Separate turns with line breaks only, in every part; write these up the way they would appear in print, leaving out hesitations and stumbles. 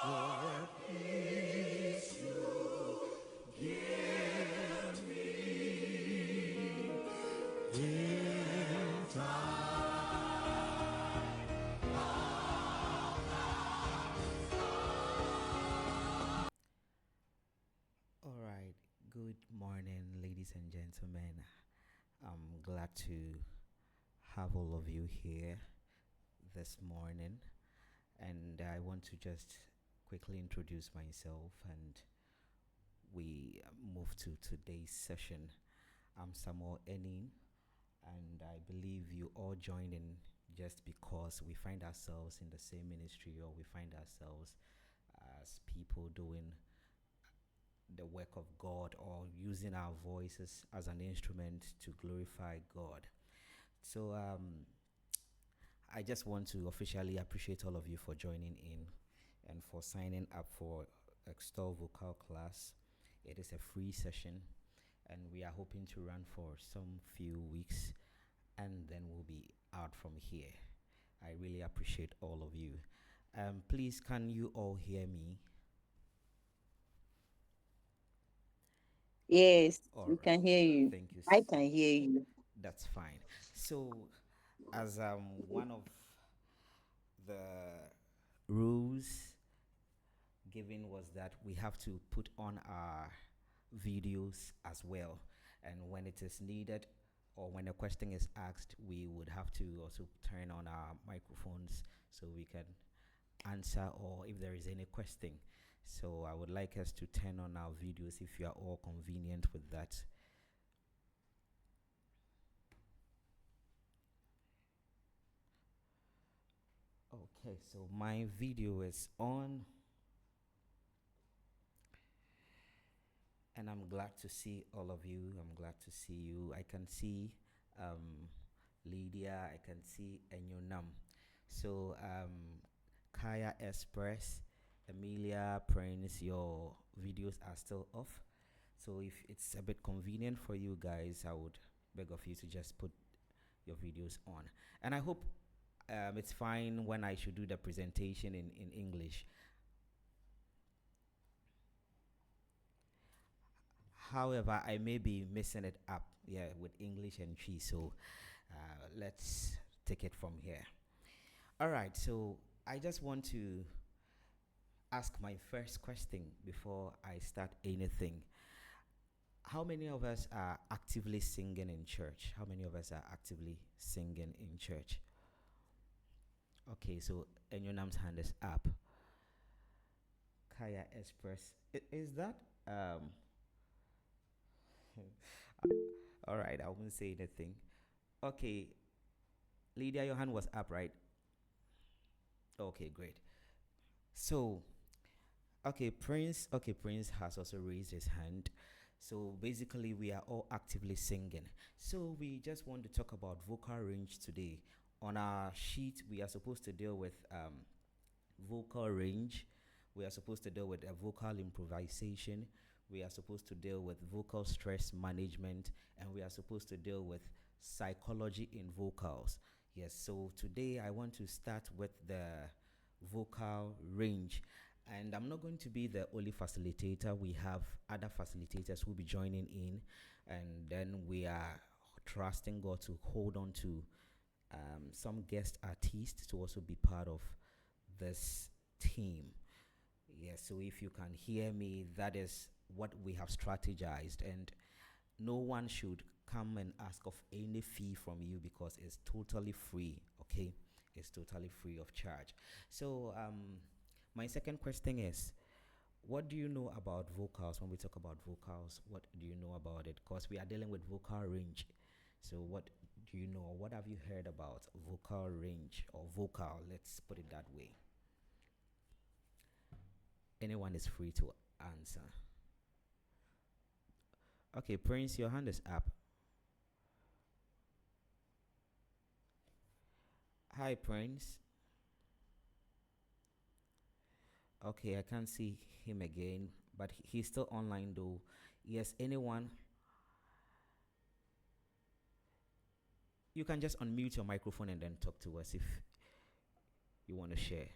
for peace you give me in time.
All right. Good morning, ladies and gentlemen. I'm glad to have all of you here this morning. And I want to just quickly introduce myself and we move to today's session. I'm Samuel Enin, and I believe you all joined in just because we find ourselves in the same ministry or we find ourselves as people doing the work of God or using our voices as an instrument to glorify God. So I just want to officially appreciate all of you for joining in and for signing up for Extol Vocal class. It is a free session and we are hoping to run for some few weeks and then we'll be out from here. I really appreciate all of you. Please, can you all hear me?
Yes,
All
we
right.
can hear you.
Thank you.
I can hear you.
That's fine. So, as one of the rules given was that we have to put on our videos as well, and when it is needed or when a question is asked, we would have to also turn on our microphones so we can answer or if there is any question. So I would like us to turn on our videos if you are all convenient with that. Okay, so my video is on, and I'm glad to see all of you. I'm glad to see you. I can see um, Lydia, I can see Enyonam. So, Kaya Express, Emilia Prince, your videos are still off. So, if it's a bit convenient for you guys, I would beg of you to just put your videos on. And I hope it's fine when I should do the presentation in English. However, I may be messing it up, yeah, with English and Tree. So let's take it from here. All right. So I just want to ask my first question before I start anything. How many of us are actively singing in church? How many of us are actively singing in church? Okay, so Enyonam's hand is up. Kaya Express. Is that all right, I won't say anything. Okay, Lydia, your hand was up, right? Okay, great. So, Prince has also raised his hand. So basically, we are all actively singing. So we just want to talk about vocal range today. On our sheet, we are supposed to deal with vocal range. We are supposed to deal with a vocal improvisation. We are supposed to deal with vocal stress management, and we are supposed to deal with psychology in vocals. Yes, so today I want to start with the vocal range. And I'm not going to be the only facilitator. We have other facilitators who will be joining in, and then we are trusting God to hold on to some guest artists to also be part of this team. Yes, so if you can hear me, that is what we have strategized, and no one should come and ask of any fee from you because it's totally free, okay? It's totally free of charge. So, my second question is, what do you know about vocals? When we talk about vocals, what do you know about it? Because we are dealing with vocal range. So, what do you know? What have you heard about vocal range or vocal? Let's put it that way. Anyone is free to answer. Okay, Prince, your hand is up. Hi, Prince. Okay, I can't see him again, but he's still online though. Yes, anyone, you can just unmute your microphone and then talk to us if you want to share.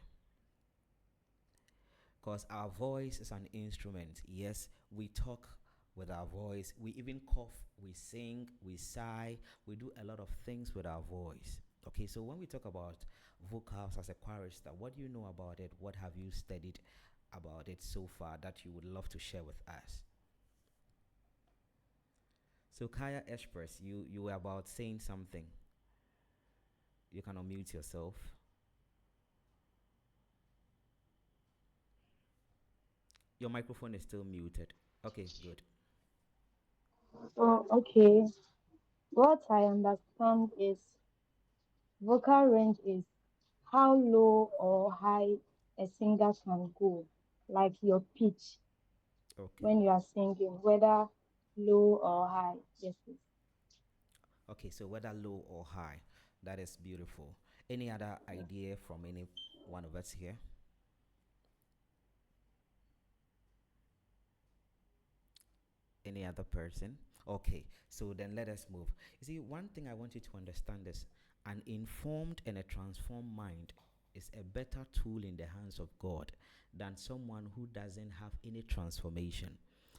Because our voice is an instrument. Yes, we talk with our voice. We even cough, we sing, we sigh. We do a lot of things with our voice. Okay, so when we talk about vocals as a chorister, what do you know about it? What have you studied about it so far that you would love to share with us? So Kaya Express, you were about saying something. You can unmute yourself. Your microphone is still muted. Okay, good.
Oh, okay. What I understand is vocal range is how low or high a singer can go, like your pitch
Okay.
when you are singing, whether low or high. Yes, please.
Okay, so whether low or high, that is beautiful. Any other idea from any one of us here? Any other person? Okay, so then let us move. You see, one thing I want you to understand is an informed and a transformed mind is a better tool in the hands of God than someone who doesn't have any transformation.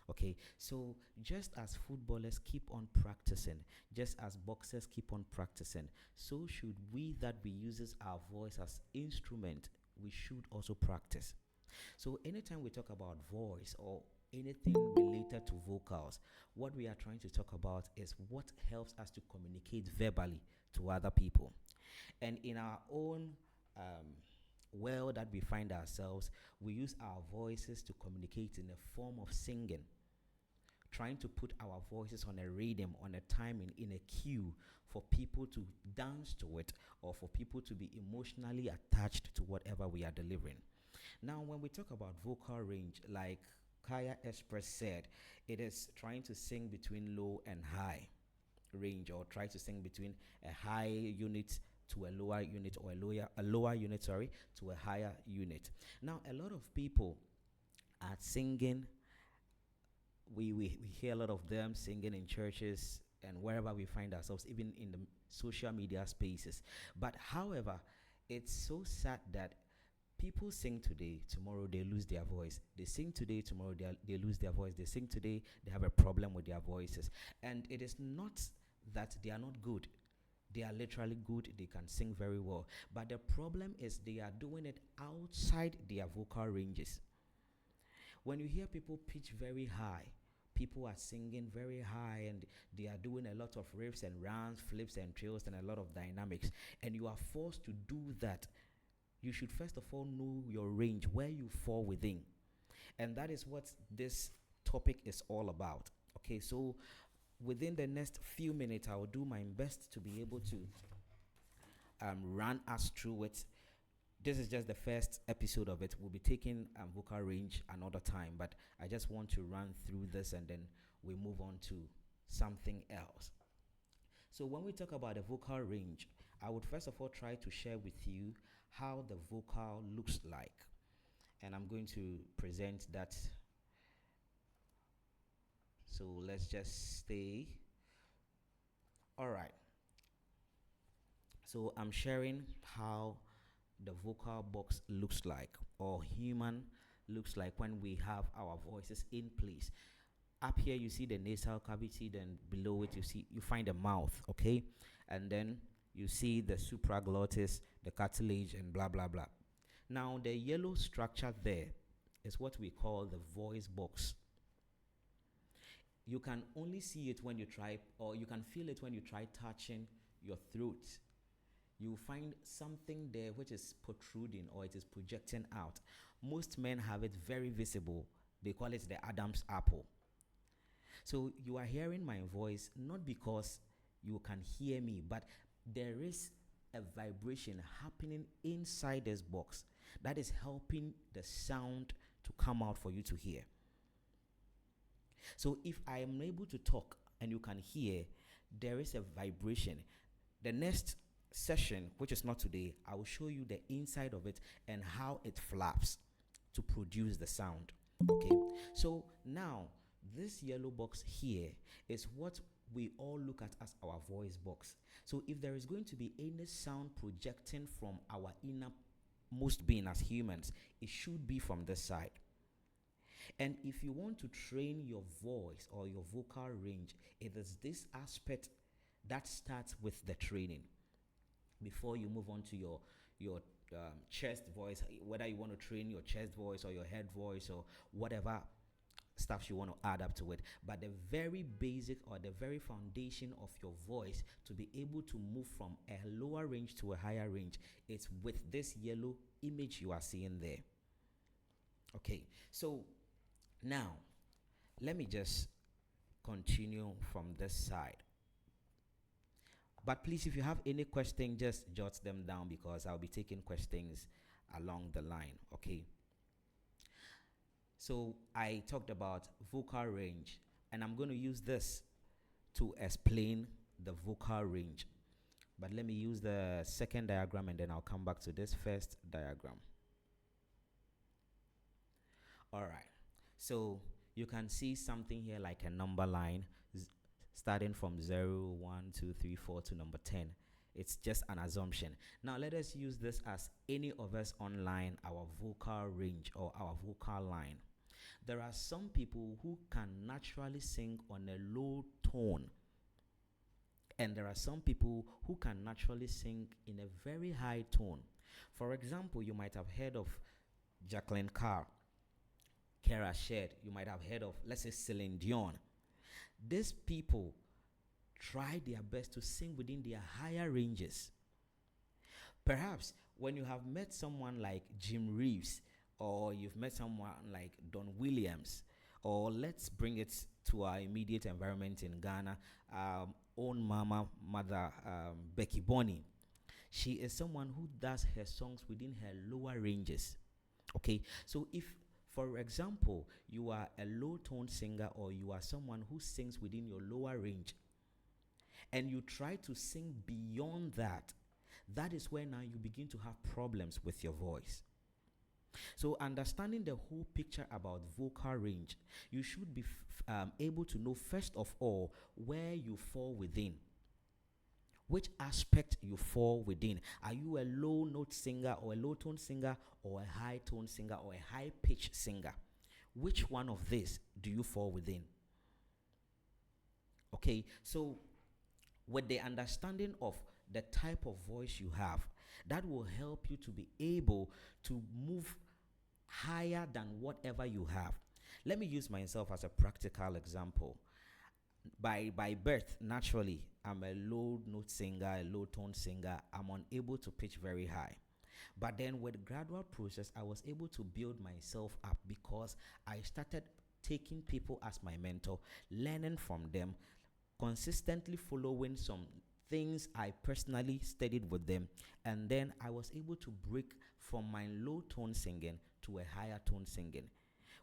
Okay, so just as footballers keep on practicing, just as boxers keep on practicing, so should we that we uses our voice as instrument, we should also practice. So anytime we talk about voice or anything related to vocals, what we are trying to talk about is what helps us to communicate verbally to other people. And in our own um, world that we find ourselves, we use our voices to communicate in a form of singing, trying to put our voices on a rhythm, on a timing, in a cue for people to dance to it or for people to be emotionally attached to whatever we are delivering. Now, when we talk about vocal range, like Kaya Express said, it is trying to sing between low and high range, or try to sing between a high unit to a lower unit, or a lower unit, sorry, to a higher unit. Now, a lot of people are singing. We hear a lot of them singing in churches and wherever we find ourselves, even in the social media spaces. But however, it's so sad that people sing today, tomorrow they lose their voice. They sing today, tomorrow they lose their voice. They sing today, they have a problem with their voices. And it is not that they are not good. They are literally good, they can sing very well. But the problem is they are doing it outside their vocal ranges. When you hear people pitch very high, people are singing very high and they are doing a lot of riffs and rounds, flips and trills and a lot of dynamics, and you are forced to do that, you should first of all know your range, where you fall within. And that is what this topic is all about. Okay, so within the next few minutes, I will do my best to be able to run us through it. This is just the first episode of it. We'll be taking vocal range another time, but I just want to run through this and then we move on to something else. So when we talk about the vocal range, I would first of all try to share with you how the vocal looks like. And I'm going to present that. So let's just stay. All right. So I'm sharing how the vocal box looks like, or human looks like, when we have our voices in place. Up here you see the nasal cavity, then below it you find the mouth, okay? And then you see the supraglottis, the cartilage, and blah blah blah. Now the yellow structure there is what we call the voice box. You can only see it when you try, or you can feel it when you try touching your throat. You find something there which is protruding or it is projecting out. Most men have it very visible. They call it the Adam's apple. So you are hearing my voice not because you can hear me, but there is a vibration happening inside this box that is helping the sound to come out for you to hear. So if I am able to talk and you can hear, there is a vibration. The next session, which is not today, I will show you the inside of it and how it flaps to produce the sound. Okay, so now this yellow box here is what we all look at as our voice box. So if there is going to be any sound projecting from our inner most being as humans, it should be from this side. And if you want to train your voice or your vocal range, it is this aspect that starts with the training before you move on to your chest voice, whether you want to train your chest voice or your head voice or whatever stuff you want to add up to it. But the very basic or the very foundation of your voice to be able to move from a lower range to a higher range, it's with this yellow image you are seeing there. Okay, so now let me just continue from this side. But please, if you have any question, just jot them down because I'll be taking questions along the line. Okay. So I talked about vocal range, and I'm going to use this to explain the vocal range. But let me use the second diagram and then I'll come back to this first diagram. All right. So you can see something here like a number line starting from 0, 1, 2, 3, 4 to number 10. It's just an assumption. Now let us use this as any of us online, our vocal range or our vocal line. There are some people who can naturally sing on a low tone, and there are some people who can naturally sing in a very high tone. For example, you might have heard of Jacqueline Carr, Kara Shed. You might have heard of, let's say, Celine Dion. These people try their best to sing within their higher ranges. Perhaps when you have met someone like Jim Reeves, or you've met someone like Don Williams, or let's bring it to our immediate environment in Ghana, own mother, Becky Bonnie. She is someone who does her songs within her lower ranges. Okay, so if, for example, you are a low tone singer or you are someone who sings within your lower range and you try to sing beyond that, that is where now you begin to have problems with your voice. So understanding the whole picture about vocal range, you should be able to know first of all where you fall within. Which aspect you fall within. Are you a low note singer or a low tone singer or a high tone singer or a high pitch singer? Which one of these do you fall within? Okay, so with the understanding of the type of voice you have, that will help you to be able to move higher than whatever you have. Let me use myself as a practical example. By birth, naturally, I'm a low note singer, a low tone singer. I'm unable to pitch very high. But then with gradual process, I was able to build myself up because I started taking people as my mentor, learning from them, consistently following some things I personally studied with them, and then I was able to break from my low tone singing to a higher tone singing,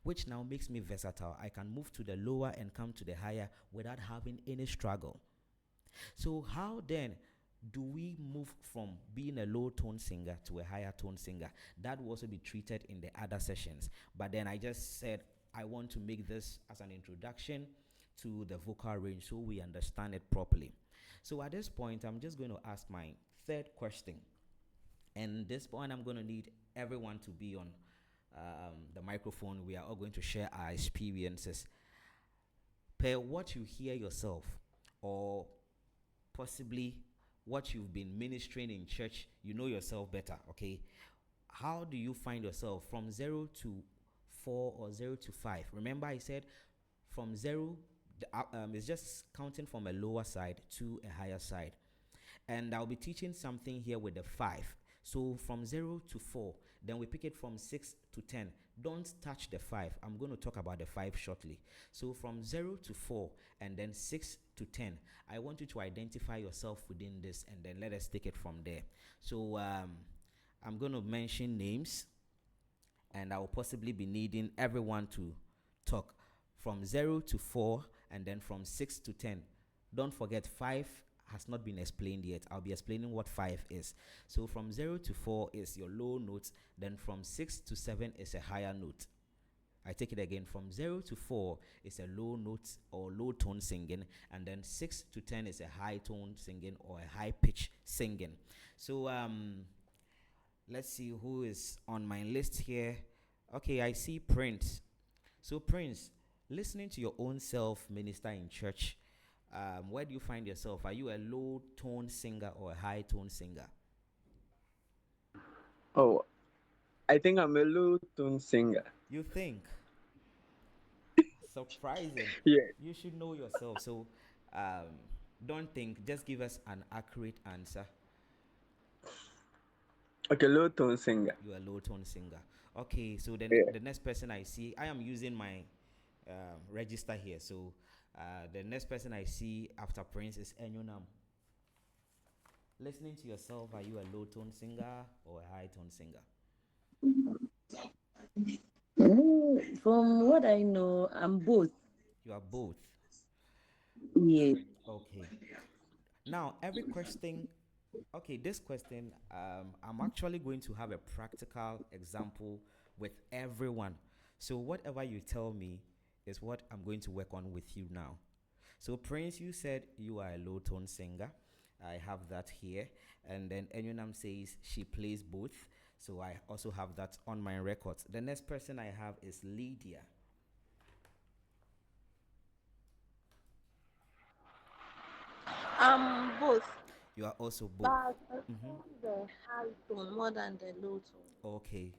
which now makes me versatile. I can move to the lower and come to the higher without having any struggle. So how then do we move from being a low tone singer to a higher tone singer? That will also be treated in the other sessions. But then I just said I want to make this as an introduction to the vocal range so we understand it properly. So at this point, I'm just going to ask my third question. And this point, I'm going to need everyone to be on the microphone. We are all going to share our experiences. Per what you hear yourself, or possibly what you've been ministering in church, you know yourself better, okay? How do you find yourself from 0 to 4 or 0 to 5? Remember I said from 0, it's just counting from a lower side to a higher side. And I'll be teaching something here with the 5. So from 0 to 4, then we pick it from 6 to 10. Don't touch the 5. I'm going to talk about the 5 shortly. So from 0 to 4 and then 6 to 10, I want you to identify yourself within this and then let us take it from there. So I'm going to mention names and I will possibly be needing everyone to talk from 0 to 4 and then from 6 to 10. Don't forget 5 has not been explained yet. I'll be explaining what 5 is. So from 0 to 4 is your low notes. Then from 6 to 7 is a higher note. I take it again. From 0 to 4 is a low note or low tone singing. And then 6 to 10 is a high tone singing or a high pitch singing. So Let's see who is on my list here. Okay, I see Prince. So, Prince, listening to your own self minister in church, where do you find yourself? Are you a low tone singer or a high tone singer?
Oh, I think I'm a low tone singer.
You think? Surprising.
Yeah.
You should know yourself. So, um, don't think, just give us an accurate answer.
Okay, low tone singer.
You are a low tone singer. Okay, so then
Yeah.
the next person I see, I am using my register here. So, the next person I see after Prince is Enyonam. Listening to yourself, are you a low tone singer or a high tone singer?
From what I know, I'm both.
You are both.
Yeah.
Okay. Now, every question, okay, this question, I'm actually going to have a practical example with everyone. So, whatever you tell me is what I'm going to work on with you now. So, Prince, you said you are a low tone singer. I have that here. And then Enyonam says she plays both. So, I also have that on my records. The next person I have is Lydia.
Both.
You are also both.
But I
Mm-hmm.
prefer the high tone more than the low tone.
Okay,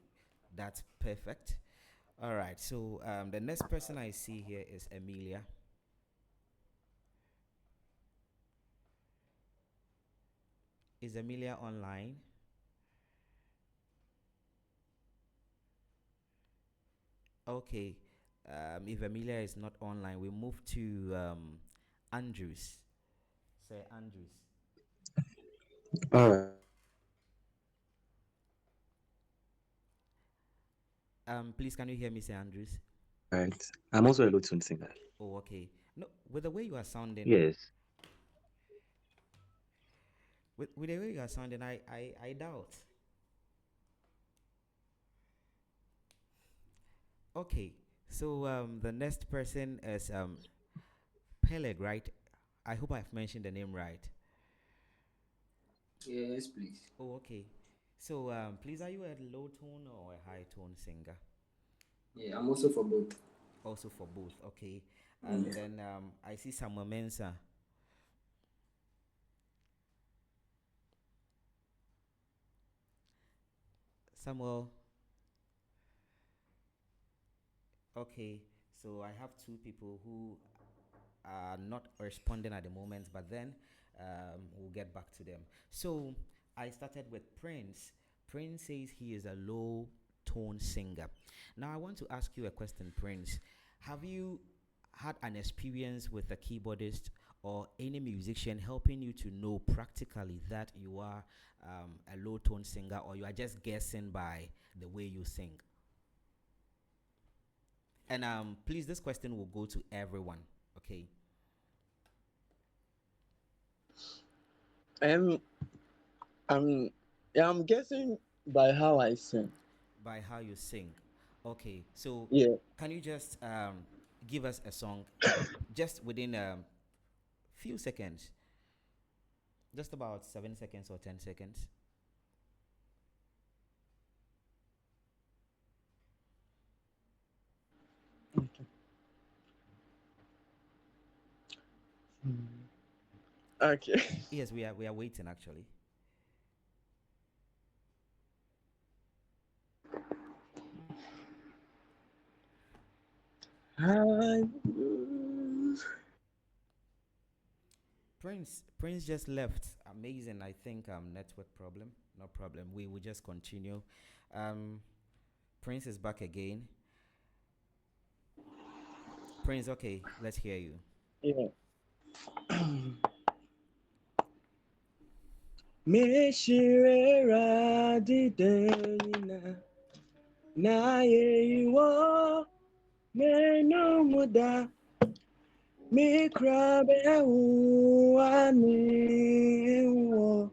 that's perfect. All right, so the next person I see here is Emilia. Is Emilia online? Okay, if Emilia is not online, we move to Andrews. Say Andrews.
All right.
Please, can you hear me, say Andrews?
I'm also a low tone singer.
Oh, okay. No, with the way you are sounding,
Yes.
with the way you are sounding, I doubt. Okay, so the next person is Peleg, right? I hope I've mentioned the name right.
Yes, please.
Oh, okay. So, please, are you a low tone or a high tone singer?
Yeah, I'm also for both.
Also for both, okay. And
Yeah.
then I see Samuel Mensa. Samuel, okay. So I have two people who are not responding at the moment, but then we'll get back to them. So I started with Prince. Prince says he is a low tone singer. Now I want to ask you a question, Prince. Have you had an experience with a keyboardist or any musician helping you to know practically that you are a low tone singer, or you are just guessing by the way you sing? And please, this question will go to everyone. Okay.
Um, I'm yeah, I'm guessing by how I sing.
By how you sing. Okay, so
Yeah.
can you just give us a song just within a few seconds, just about 7 seconds or 10 seconds?
Okay.
Yes, we are waiting actually.
I-
Prince just left. Amazing. I think network problem. No problem. We will just continue. Um, Prince is back again. Prince, okay, let's hear you.
yeah. Meshirera didena na yewo menumuda mikrabe uani wo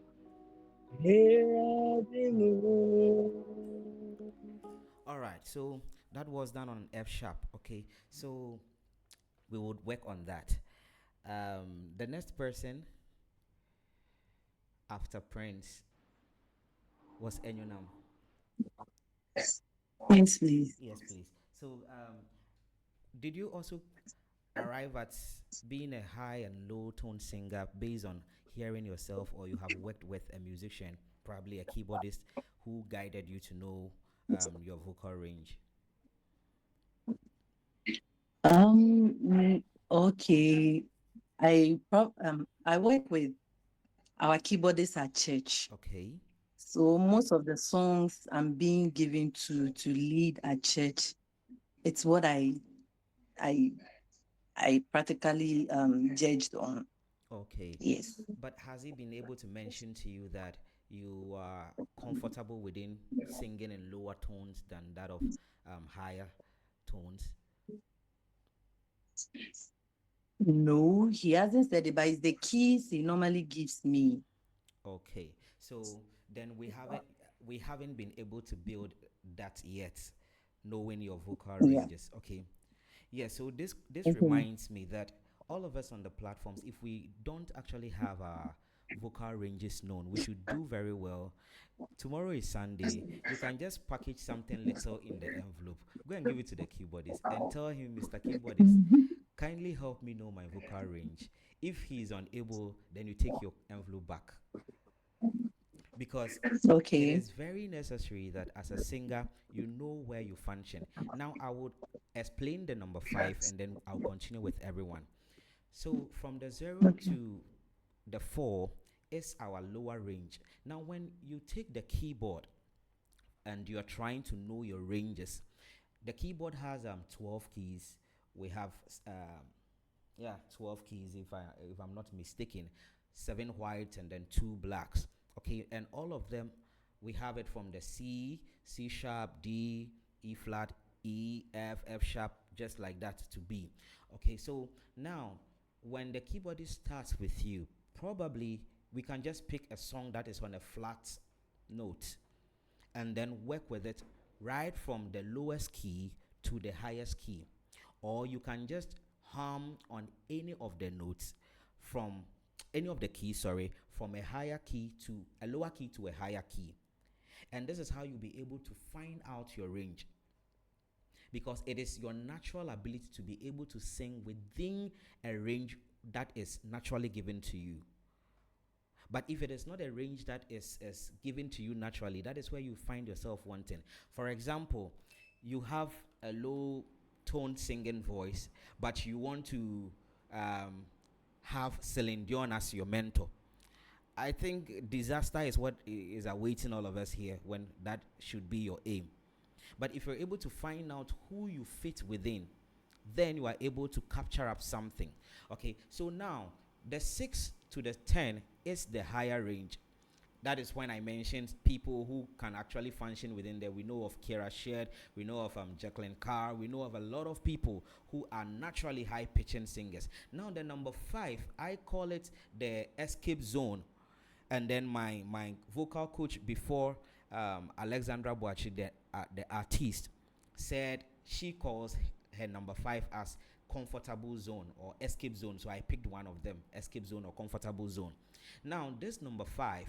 heradimu.
All right, so that was done on F sharp. Okay, so we would work on that. The next person after Prince was Enyonam.
Yes, please.
Yes, please. So, did you also arrive at being a high and low tone singer based on hearing yourself, or you have worked with a musician, probably a keyboardist, who guided you to know your vocal range?
Okay. I work with our keyboardist at church.
Okay.
So most of the songs I'm being given to lead at church, it's what I I practically judged on.
Okay.
Yes.
But has he been able to mention to you that you are comfortable within singing in lower tones than that of higher tones?
No, he hasn't said it, but it's the keys he normally gives me.
Okay. So then we haven't been able to build that yet, knowing your vocal
Yeah.
ranges. Okay. Yeah, so this
Mhm.
reminds me that all of us on the platforms, if we don't actually have our vocal ranges known, we should do very well. Tomorrow is Sunday. You can just package something little in the envelope. Go and give it to the keyboardist and tell him, Mr. Keyboardist, kindly help me know my vocal range. If he is unable, then you take your envelope back, because it
Okay.
is very necessary that as a singer you know where you function. Now I would explain the number 5 and then I'll continue with everyone. So from the 0
Okay.
to the 4 is our lower range. Now when you take the keyboard and you are trying to know your ranges, the keyboard has 12 keys. We have um, 12 keys, if I'm not mistaken, 7 whites and then 2 blacks. Okay, and all of them, we have it from the C sharp, D, E flat, E, F sharp, just like that to B. Okay, so now when the keyboardist starts with you, probably we can just pick a song that is on a flat note and then work with it right from the lowest key to the highest key. Or you can just hum on any of the notes from any of the keys, sorry, from a higher key to a lower key to a higher key. And this is how you'll be able to find out your range, because it is your natural ability to be able to sing within a range that is naturally given to you. But if it is not a range that is given to you naturally, that is where you find yourself wanting. For example, you have a low toned singing voice, but you want to um, have Celine Dion as your mentor. I think disaster is what is awaiting all of us here when that should be your aim. But if you're able to find out who you fit within, then you are able to capture up something. Okay, so now the 6 to the 10 is the higher range. That is when I mentioned people who can actually function within there. We know of Kira Sheard, we know of Jacqueline Carr, we know of a lot of people who are naturally high pitching singers. Now, the number 5, I call it the escape zone. And then my vocal coach before, Alexandra Boachi, the artist, said she calls her number 5 as comfortable zone or escape zone. So I picked one of them, escape zone or comfortable zone. Now this number 5,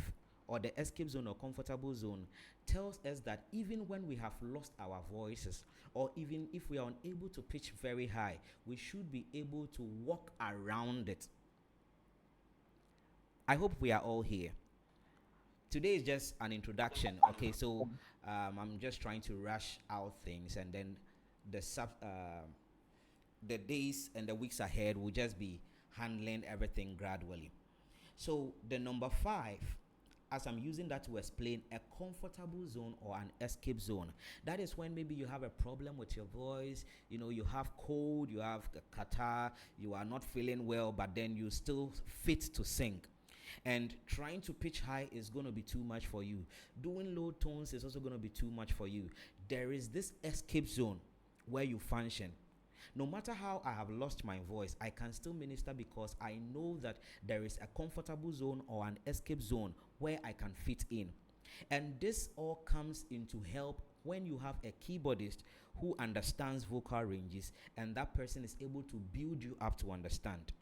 or the escape zone or comfortable zone, tells us that even when we have lost our voices, or even if we are unable to pitch very high, we should be able to walk around it. I hope we are all here. Today is just an introduction. Okay, so I'm just trying to rush out things, and then the days and the weeks ahead will just be handling everything gradually. So the number 5, as I'm using that to explain a comfortable zone or an escape zone, that is when maybe you have a problem with your voice, you have cold, you have catarrh, you are not feeling well, but then you still fit to sing. And trying to pitch high is going to be too much for you. Doing low tones is also going to be too much for you. There is this escape zone where you function. No matter how I have lost my voice, I can still minister because I know that there is a comfortable zone or an escape zone where I can fit in. And this all comes into help when you have a keyboardist who understands vocal ranges, and that person is able to build you up to understand.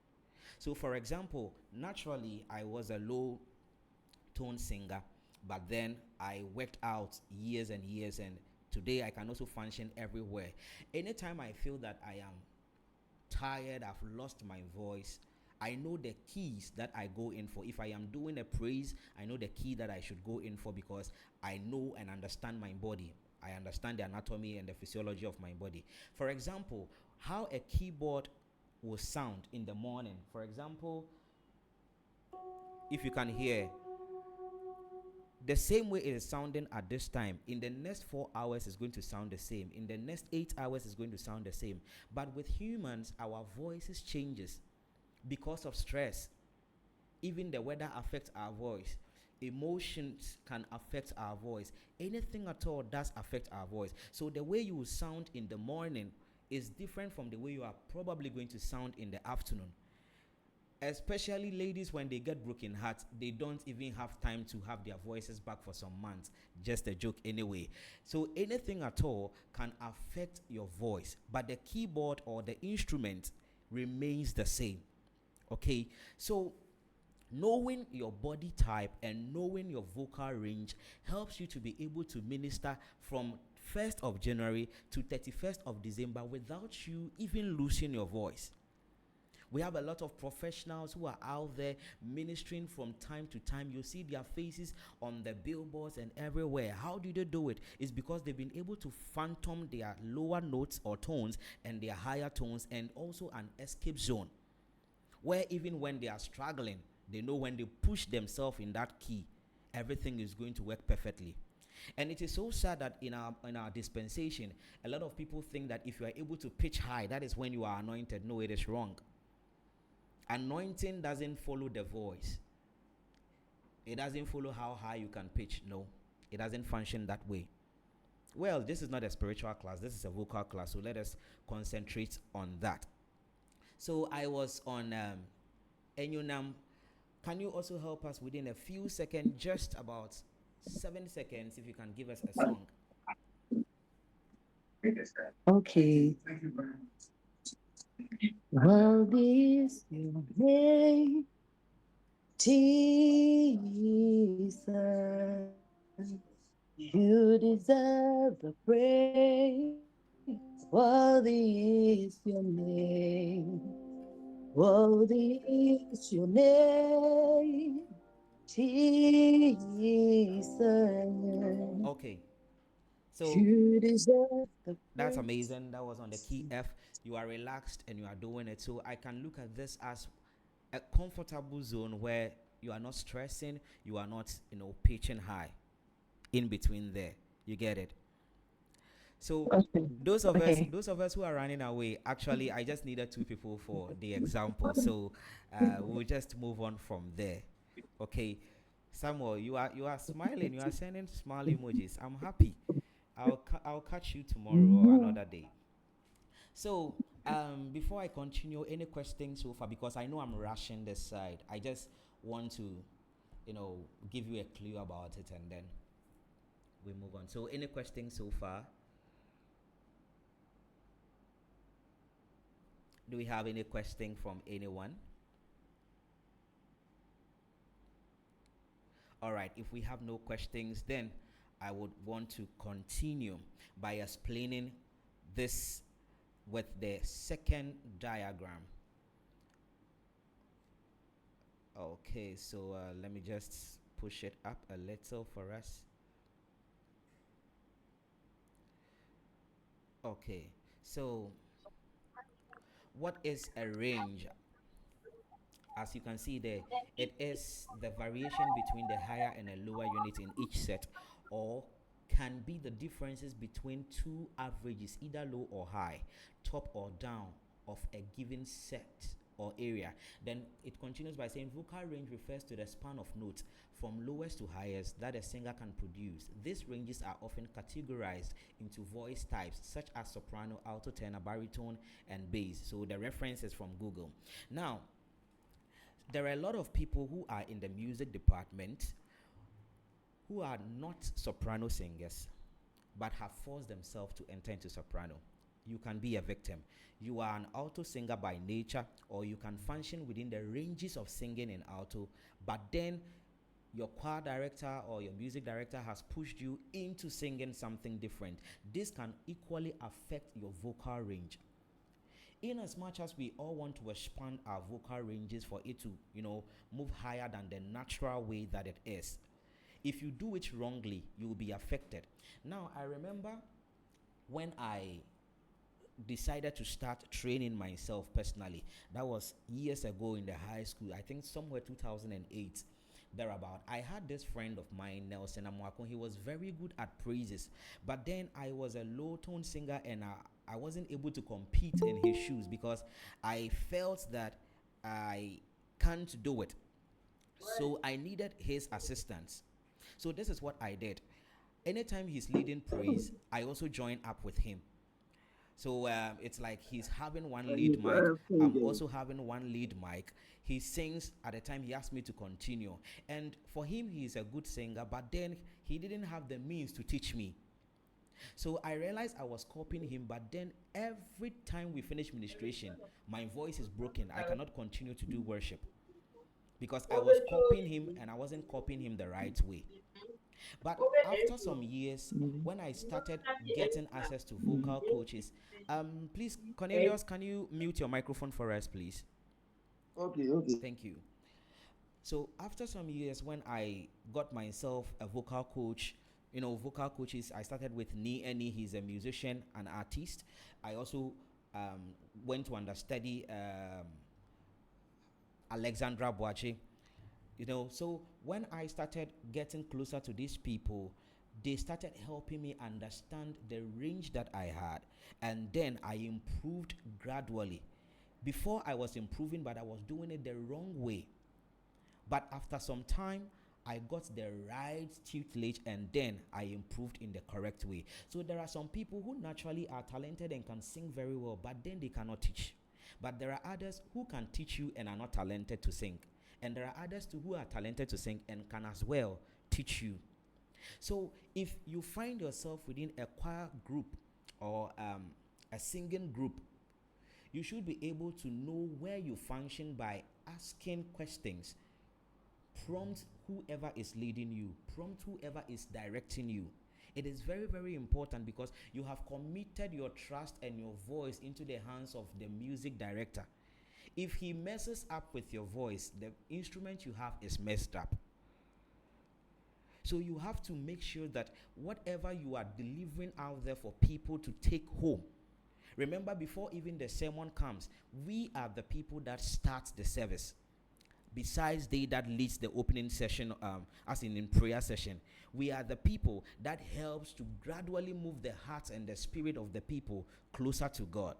So, for example, naturally, I was a low tone singer, But then I worked out years and years, and today I can also function everywhere. Anytime I feel that I am tired, I've lost my voice, I know the keys that I go in for. If I am doing a praise, I know the key that I should go in for, because I know and understand my body. I understand the anatomy and the physiology of my body. For example, how a keyboard will sound in the morning. For example, if you can hear the same way it is sounding at this time, in the next 4 hours is going to sound the same. In the next 8 hours is going to sound the same. But with humans, our voices changes because of stress. Even the weather affects our voice. Emotions can affect our voice. Anything at all does affect our voice. So the way you will sound in the morning is different from the way you are probably going to sound in the afternoon. Especially ladies, when they get broken hearts, they don't even have time to have their voices back for some months. Just a joke anyway. So anything at all can affect your voice, but the keyboard or the instrument remains the same. Okay, so knowing your body type and knowing your vocal range helps you to be able to minister from 1st of January to 31st of December without you even losing your voice. We have a lot of professionals who are out there ministering from time to time. You see their faces on the billboards and everywhere. How do they do it? It's because they've been able to phantom their lower notes or tones and their higher tones, and also an escape zone, where even when they are struggling, they know when they push themselves in that key, everything is going to work perfectly. And it is so sad that in our dispensation, a lot of people think that if you are able to pitch high, that is when you are anointed. No, it is wrong. Anointing doesn't follow the voice. It doesn't follow how high you can pitch. No, it doesn't function that way. Well, this is not a spiritual class. This is a vocal class. So let us concentrate on that. So I was on Enyonam. Can you also help us within a few seconds, just about 7 seconds, if you can give us a song?
Okay. Worthy is your name, Jesus. You deserve the praise. Worthy is your name. Worthy is your name, Jesus.
Okay. So
You deserve the
that's
praise.
amazing. That was on the key F. You are relaxed and you are doing it. So I can look at this as a comfortable zone where you are not stressing, you are not, pitching high. In between there. You get it? So
Okay.
those of
Okay.
us who are running away, actually I just needed 2 people for the example. So we'll just move on from there. Okay. Samuel, you are smiling, you are sending smile emojis. I'm happy. I'll catch you tomorrow or another day. So before I continue, any questions so far? Because I know I'm rushing this side. I just want to, give you a clue about it, and then we move on. So any questions so far? Do we have any question from anyone? All right, if we have no questions, then I would want to continue by explaining this with the second diagram. Okay, so let me just push it up a little for us. Okay, so what is a range? As you can see there, it is the variation between the higher and a lower unit in each set, or can be the differences between two averages, either low or high, top or down, of a given set or area. Then it continues by saying vocal range refers to the span of notes from lowest to highest that a singer can produce. These ranges are often categorized into voice types such as soprano, alto, tenor, baritone, and bass. So the reference is from Google. Now, there are a lot of people who are in the music department who are not soprano singers but have forced themselves to enter into soprano. You can be a victim. You are an alto singer by nature, or you can function within the ranges of singing in alto, but then your choir director or your music director has pushed you into singing something different, this can equally affect your vocal range. In as much as we all want to expand our vocal ranges for it to, move higher than the natural way that it is, if you do it wrongly, you will be affected. Now, I remember when I decided to start training myself personally. That was years ago in the high school, I think somewhere 2008 thereabout. I had this friend of mine, Nelson Amwako. He was very good at praises, but then I was a low tone singer, and I wasn't able to compete in his shoes because I felt that I can't do it. So I needed his assistance. So this is what I did. Anytime he's leading praise, I also join up with him. So it's like he's having one lead mic. I'm also having one lead mic. He sings at the time he asked me to continue. And for him, he's a good singer, but then he didn't have the means to teach me. So I realized I was copying him, but then every time we finish ministration, my voice is broken. I cannot continue to do worship because I was copying him and I wasn't copying him the right way. But after some years, when I started getting access to vocal coaches, please, Cornelius, can you mute your microphone for us, please?
Okay.
Thank you. So after some years, when I got myself a vocal coach, vocal coaches, I started with Ni Eni. He's a musician, an artist. I also went to understudy Alexandra Boache. So when I started getting closer to these people, they started helping me understand the range that I had. And then I improved gradually. Before I was improving, but I was doing it the wrong way. But after some time, I got the right tutelage and then I improved in the correct way. So there are some people who naturally are talented and can sing very well, but then they cannot teach. But there are others who can teach you and are not talented to sing. And there are others too who are talented to sing and can as well teach you. So if you find yourself within a choir group or a singing group, you should be able to know where you function by asking questions. Prompt whoever is leading you. Prompt whoever is directing you. It is very, very important because you have committed your trust and your voice into the hands of the music director. If he messes up with your voice, the instrument you have is messed up. So you have to make sure that whatever you are delivering out there for people to take home. Remember, before even the sermon comes, we are the people that start the service. Besides they that leads the opening session, as in prayer session, we are the people that helps to gradually move the heart and the spirit of the people closer to God.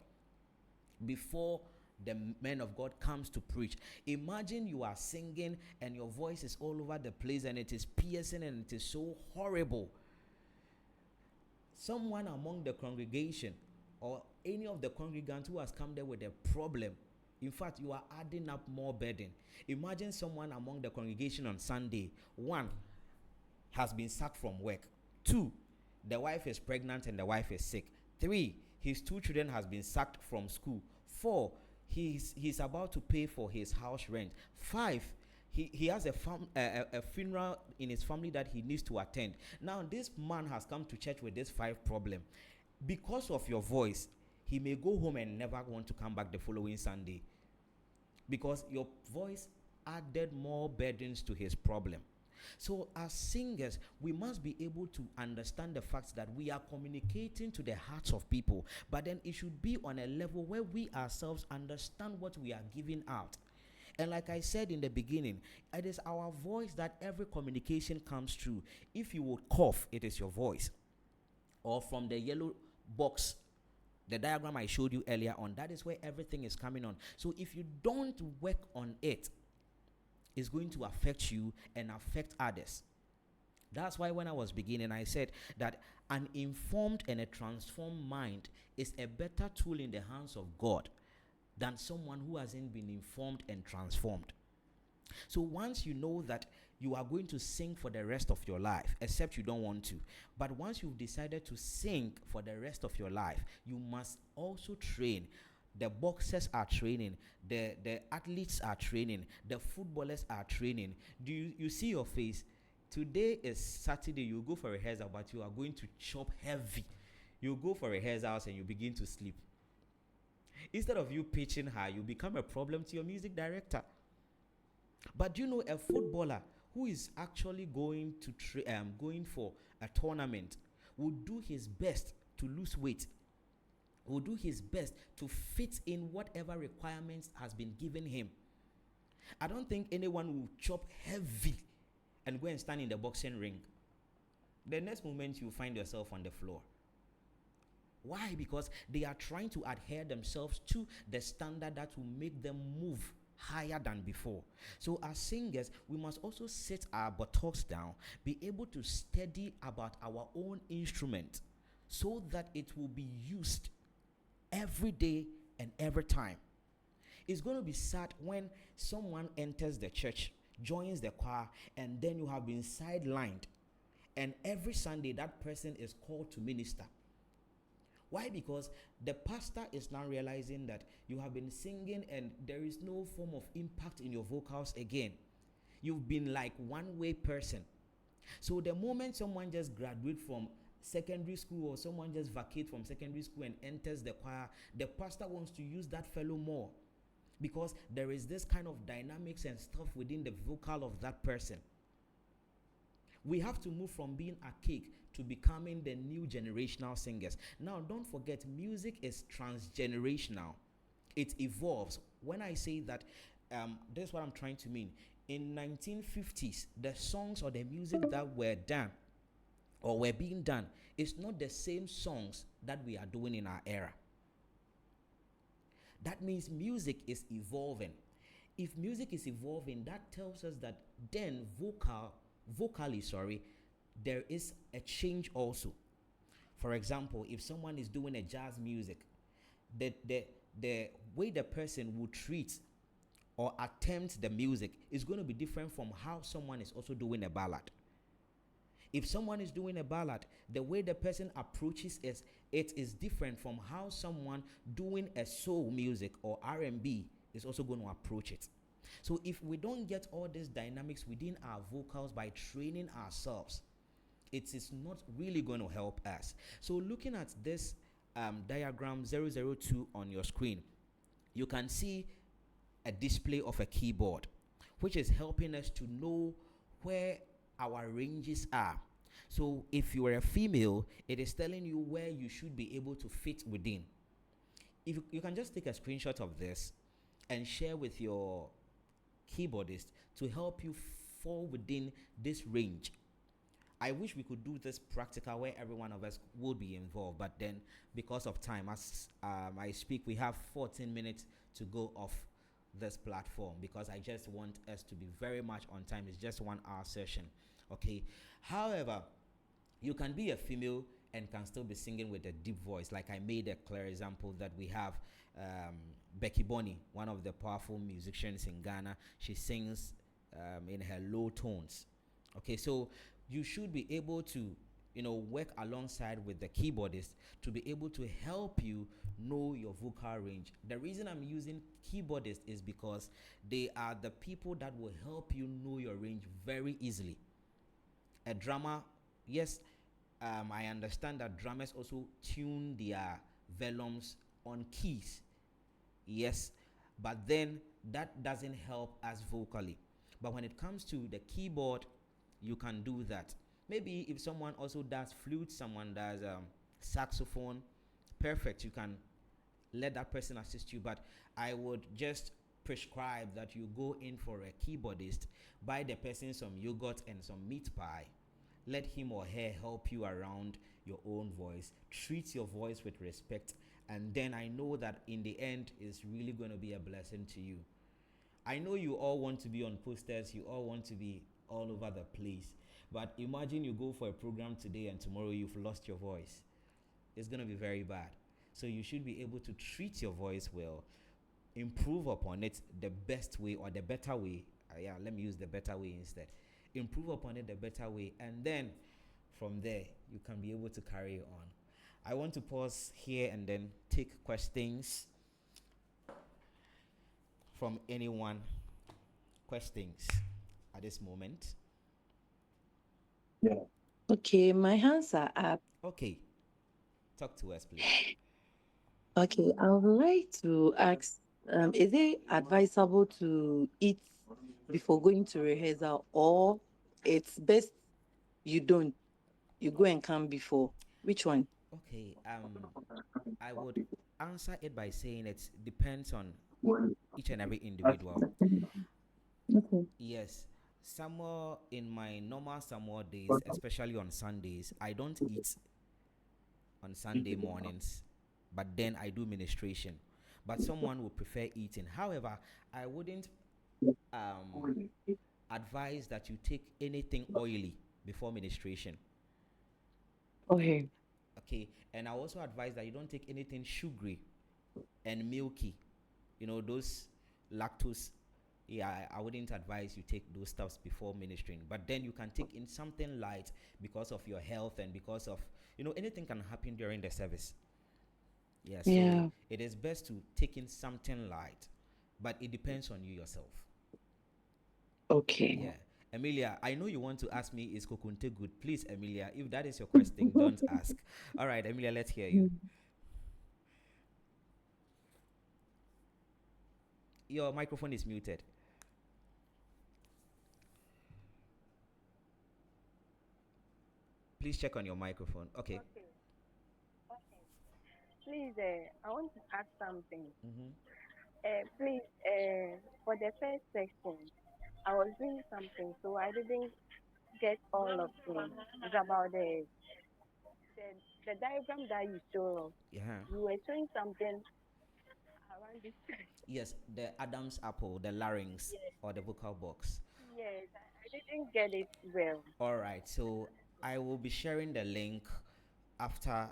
Before the man of God comes to preach, imagine you are singing and your voice is all over the place and it is piercing and it is so horrible. Someone among the congregation or any of the congregants who has come there with a problem, in fact, you are adding up more burden. Imagine someone among the congregation on Sunday. 1, has been sacked from work. 2, the wife is pregnant and the wife is sick. 3, his 2 children has been sacked from school. 4, he's about to pay for his house rent. 5, he has a funeral in his family that he needs to attend. Now, this man has come to church with this 5 problem. Because of your voice, he may go home and never want to come back the following Sunday because your voice added more burdens to his problem. So as singers, we must be able to understand the fact that we are communicating to the hearts of people, but then it should be on a level where we ourselves understand what we are giving out. And like I said in the beginning, it is our voice that every communication comes through. If you would cough, it is your voice. Or from the yellow box, the diagram I showed you earlier on, that is where everything is coming on. So if you don't work on it, it's going to affect you and affect others. That's why when I was beginning, I said that an informed and a transformed mind is a better tool in the hands of God than someone who hasn't been informed and transformed. So once you know that you are going to sing for the rest of your life, except you don't want to, but once you've decided to sing for the rest of your life, you must also train. The boxers are training, the athletes are training, the footballers are training. Do you see your face? Today is Saturday, you go for rehearsal, but you are going to chop heavy. You go for rehearsals and you begin to sleep. Instead of you pitching high, you become a problem to your music director. But do you know a footballer who is actually going to going for a tournament will do his best to lose weight, will do his best to fit in whatever requirements has been given him. I don't think anyone will chop heavy and go and stand in the boxing ring. The next moment you find yourself on the floor. Why? Because they are trying to adhere themselves to the standard that will make them move higher than before. So as singers, we must also set our buttocks down, be able to study about our own instrument so that it will be used every day and every time. It's going to be sad when someone enters the church, joins the choir, and then you have been sidelined, and every Sunday that person is called to minister. Why? Because the pastor is now realizing that you have been singing and there is no form of impact in your vocals again. You've been like one-way person. So the moment someone just graduates from secondary school, or someone just vacates from secondary school and enters the choir, the pastor wants to use that fellow more, because there is this kind of dynamics and stuff within the vocal of that person. We have to move from being archaic to becoming the new generational singers. Now, don't forget, music is transgenerational. It evolves. When I say that, this is what I'm trying to mean. In 1950s, the songs or the music that were done or were being done is not the same songs that we are doing in our era. That means music is evolving. If music is evolving, that tells us that then vocally, there is a change also. For example, if someone is doing a jazz music, the way the person will treat or attempt the music is going to be different from how someone is also doing a ballad. If someone is doing a ballad, the way the person approaches it is different from how someone doing a soul music or R&B is also going to approach it. So if we don't get all these dynamics within our vocals by training ourselves, it is not really going to help us. So looking at this diagram 002 on your screen, you can see a display of a keyboard, which is helping us to know where our ranges are. So if you are a female, it is telling you where you should be able to fit within. If you can just take a screenshot of this and share with your keyboardist to help you fall within this range. I wish we could do this practical where every one of us would be involved, but then because of time, as I speak, we have 14 minutes to go off this platform because I just want us to be very much on time. It's just 1 hour session, okay? However, you can be a female and can still be singing with a deep voice. Like I made a clear example that we have Becky Bonnie, one of the powerful musicians in Ghana. She sings in her low tones. Okay, so you should be able to, work alongside with the keyboardist to be able to help you know your vocal range. The reason I'm using keyboardist is because they are the people that will help you know your range very easily. A drummer, yes, I understand that drummers also tune their volumes on keys. Yes, but then that doesn't help us vocally. But when it comes to the keyboard, you can do that. Maybe if someone also does flute, someone does saxophone, perfect. You can let that person assist you. But I would just prescribe that you go in for a keyboardist, buy the person some yogurt and some meat pie. Let him or her help you around your own voice. Treat your voice with respect. And then I know that in the end, it's really going to be a blessing to you. I know you all want to be on posters. You all want to be all over the place. But imagine you go for a program today and tomorrow you've lost your voice. It's going to be very bad. So you should be able to treat your voice well, improve upon it the best way or the better way. Let me use the better way instead. Improve upon it the better way. And then from there, you can be able to carry on. I want to pause here and then take questions. from anyone? Questions at this moment?
Okay, my hands are up.
Okay, talk to us, please.
Okay, I would like to ask, is it advisable to eat before going to rehearsal, or it's best you don't, you go and come before? Which one?
Okay, I would answer it by saying it depends on each and every individual.
Okay.
Yes, somewhere in my normal summer days, especially on Sundays, I don't eat on Sunday mornings, but then I do ministration. But someone would prefer eating. However, I wouldn't um, advise that you take anything oily before ministration.
Okay.
Okay, and I also advise that you don't take anything sugary and milky. You know those lactose. Yeah, I wouldn't advise you take those stuffs before ministering. But then you can take in something light because of your health and because of anything can happen during the service. Yeah, so
Yeah.
it is best to take in something light, but it depends on you yourself.
Okay.
Yeah. Emilia, I know you want to ask me, is Kokunte good? Please, Emilia, if that is your question, don't ask. All right, Emilia, let's hear you. Your microphone is muted. Please check on your microphone. Okay.
Okay, okay. Please, I want to ask something.
Mm-hmm.
Please, for the first section, I was doing something, so I didn't get all of them. It's about the, the diagram that you showed us.
Yeah.
You were showing something around this.
Yes, the Adam's apple, the larynx,
Yes,
or the vocal box.
yes, I didn't get it well.
All right, so I will be sharing the link after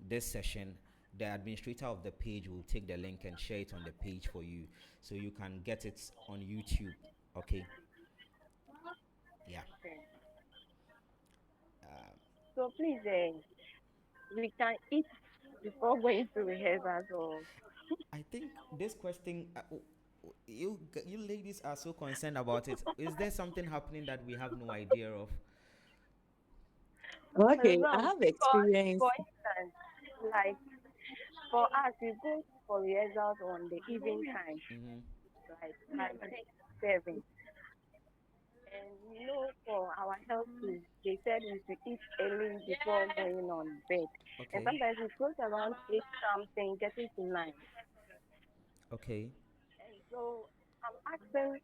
this session. The administrator of the page will take the link and share it on the page for you, so you can get it on YouTube. Okay. Yeah.
Okay.
Uh,
So please, we can eat before going to rehearsals or
I think this question, you ladies are so concerned about it. Is there something happening that we have no idea of?
Okay, I
no,
have
because
experience.
for instance, like for us, we go for rehearsals on the evening time,
Mm-hmm.
like 6, 7. And for our health too, they said we should eat early before going on bed. And
Okay.
sometimes we close around 8 something, getting to 9.
Okay.
And so I'm asking,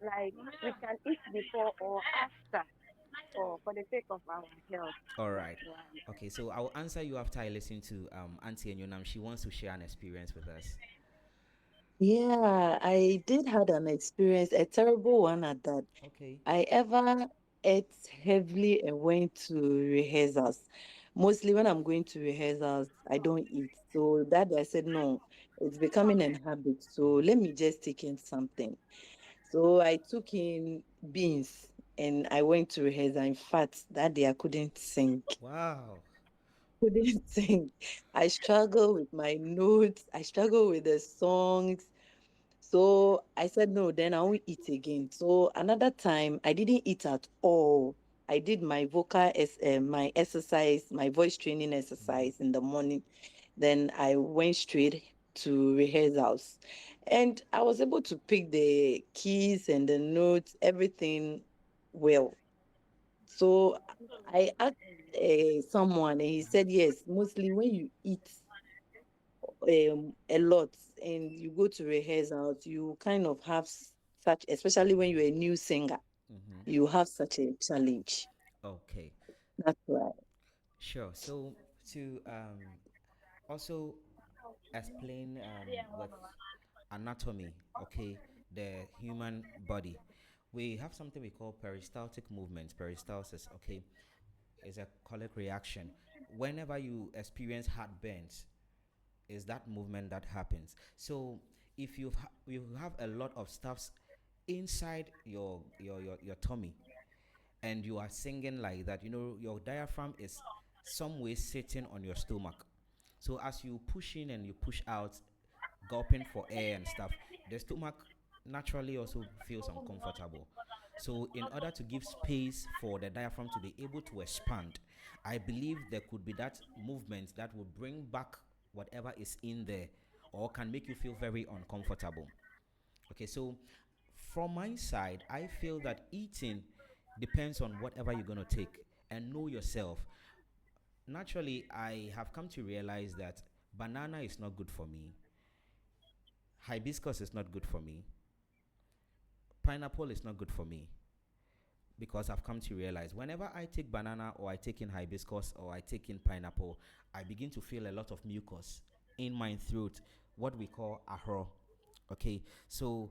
like, we can eat before or after for the sake of our health.
All right.
That's why.
Okay, so I'll answer you after I listen to Auntie Enyonam. She wants to share an experience with us.
Yeah, I did had an experience, a terrible one at that.
Okay.
I ever ate heavily and went to rehearsals. Mostly when I'm going to rehearsals, I don't eat. So that day I said, no, it's becoming an habit. So let me just take in something. So I took in beans and I went to rehearsal. In fact, that day I couldn't sing.
Wow.
Couldn't sing. I struggle with my notes. I struggle with the songs. So I said, no, then I won't eat again. So another time, I didn't eat at all. I did my my exercise, my voice training
Mm-hmm.
exercise in the morning. Then I went straight to rehearsals. And I was able to pick the keys and the notes, everything well. So I asked someone, and he said, yes, mostly when you eat a lot and you go to rehearsals, you kind of have such, especially when you're a new singer,
Mm-hmm.
you have such a challenge.
Okay.
That's right.
Sure. So to also explain with anatomy, okay, the human body, we have something we call peristaltic movement, peristalsis, okay, is a colic reaction. Whenever you experience heartburns, is that movement that happens. So if you have a lot of stuffs inside your tummy and you are singing like that, your diaphragm is some way sitting on your stomach. So as you push in and you push out, gulping for air and stuff, the stomach naturally also feels uncomfortable. So, in order to give space for the diaphragm to be able to expand, I believe there could be that movement that will bring back whatever is in there or can make you feel very uncomfortable. Okay, so from my side, I feel that eating depends on whatever you're going to take and know yourself. Naturally, I have come to realize that banana is not good for me, hibiscus is not good for me, pineapple is not good for me, because I've come to realize whenever I take banana or I take in hibiscus or I take in pineapple, I begin to feel a lot of mucus in my throat, what we call ahro. Okay, so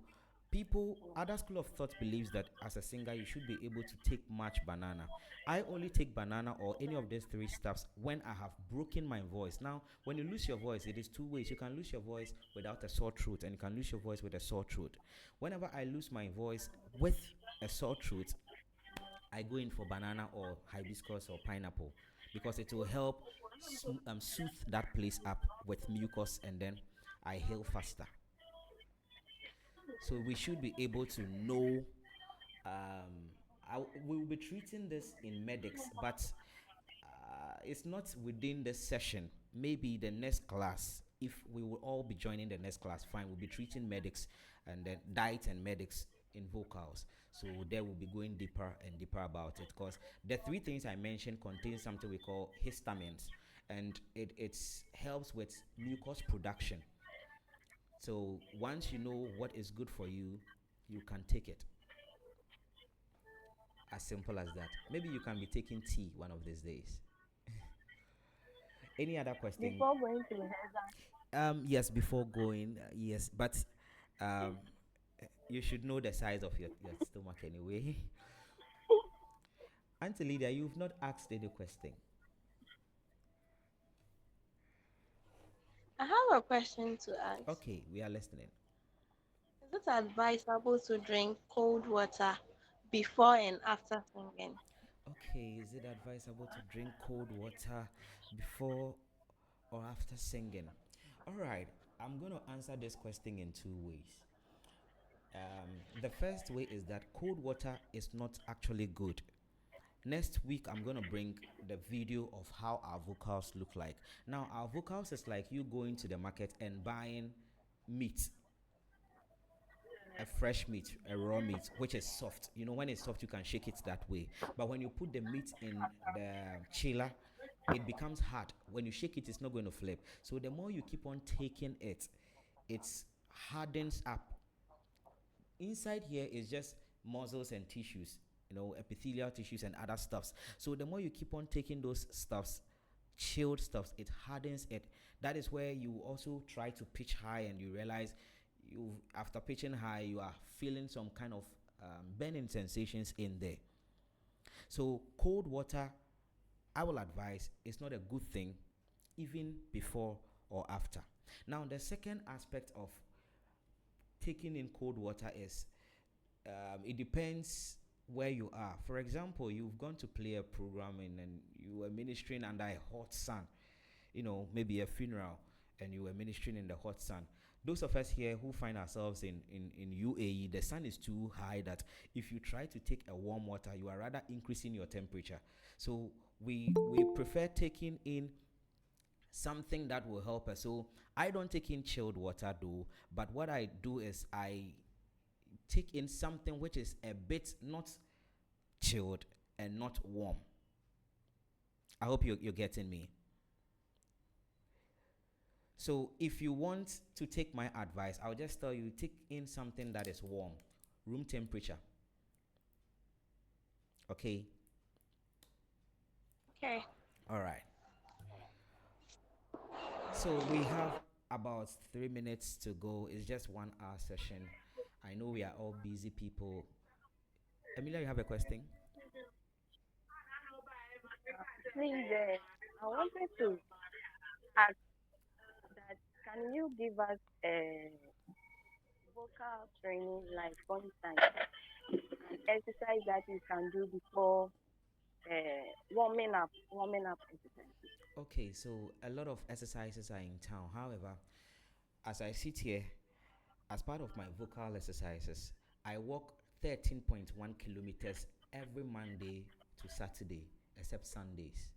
other school of thought believes that as a singer you should be able to take much banana. I only take banana or any of these three stuffs when I have broken my voice. Now, when you lose your voice, it is two ways. You can lose your voice without a sore throat, and you can lose your voice with a sore throat. Whenever I lose my voice with a sore throat, I go in for banana or hibiscus or pineapple because it will help soothe that place up with mucus, and then I heal faster. So we should be able to know. Um, we will be treating this in medics, but it's not within the session. Maybe the next class, if we will all be joining the next class, fine. We'll be treating medics and then diet and medics in vocals. So there will be going deeper and deeper about it because the three things I mentioned contain something we call histamines, and it helps with mucus production. So once you know what is good for you, you can take it. As simple as that. Maybe you can be taking tea one of these days. Any other question?
Before going to rehearsal,
Yes, before going, yes, but um, you should know the size of your stomach anyway. Auntie Lydia, you've not asked any question.
I have a question to ask.
Okay, we are listening.
Is it advisable to drink cold water before and after singing?
Okay, is it advisable to drink cold water before or after singing? All right, I'm going to answer this question in two ways. The first way is that cold water is not actually good. Next week, I'm going to bring the video of how our vocals look like. Now, our vocals is like you going to the market and buying meat, a fresh meat, a raw meat, which is soft. You know, when it's soft, you can shake it that way. But when you put the meat in the chiller, it becomes hard. When you shake it, it's not going to flip. So the more you keep on taking it, it hardens up. Inside here is just muscles and tissues, epithelial tissues and other stuffs. So the more you keep on taking those stuffs, chilled stuffs, it hardens it. That is where you also try to pitch high and you realize you after pitching high you are feeling some kind of burning sensations in there. So cold water, I will advise, is not a good thing even before or after. Now the second aspect of taking in cold water is it depends where you are. For example, you've gone to play a program and you were ministering under a hot sun, maybe a funeral, and you were ministering in the hot sun. Those of us here who find ourselves in UAE, the sun is too high that if you try to take a warm water, you are rather increasing your temperature. So we prefer taking in something that will help us. So I don't take in chilled water though, but what I do is I take in something which is a bit not chilled and not warm. I hope you're getting me. So if you want to take my advice, I'll just tell you take in something that is warm, room temperature. Okay?
Okay.
All right. So we have about 3 minutes to go. It's just 1 hour session. I know we are all busy people. Emilia, you have a question?
please, I wanted to ask that can you give us a vocal training, like for instance, an exercise that you can do before warming up exercise?
Okay, so a lot of exercises are in town. However, as I sit here, as part of my vocal exercises, I walk 13.1 kilometers every Monday to Saturday, except Sundays.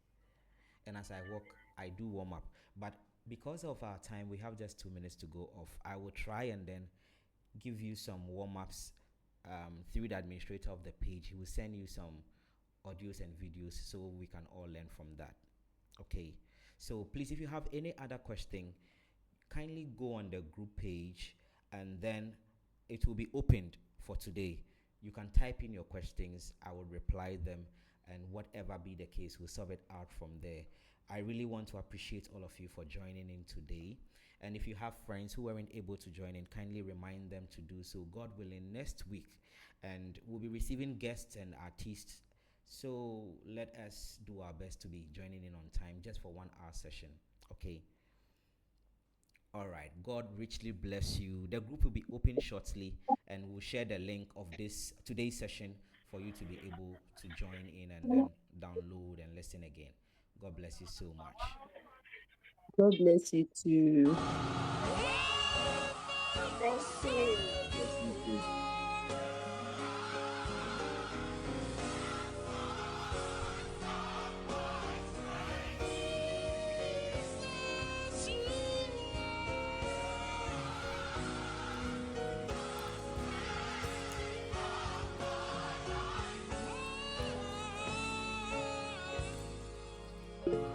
And as I walk, I do warm up. But because of our time, we have just 2 minutes to go off. I will try and then give you some warm ups through the administrator of the page. He will send you some audios and videos so we can all learn from that. Okay. So please, if you have any other question, kindly go on the group page and then it will be opened for today. You can type in your questions, I will reply them, and whatever be the case, we'll solve it out from there. I really want to appreciate all of you for joining in today. And if you have friends who weren't able to join in, kindly remind them to do so, God willing, next week. And we'll be receiving guests and artists. So let us do our best to be joining in on time just for 1 hour session. Okay. All right. God richly bless you. The group will be open shortly and we'll share the link of this today's session for you to be able to join in and then download and listen again. God bless you so much.
God bless you too.
Thank you.
Thank you.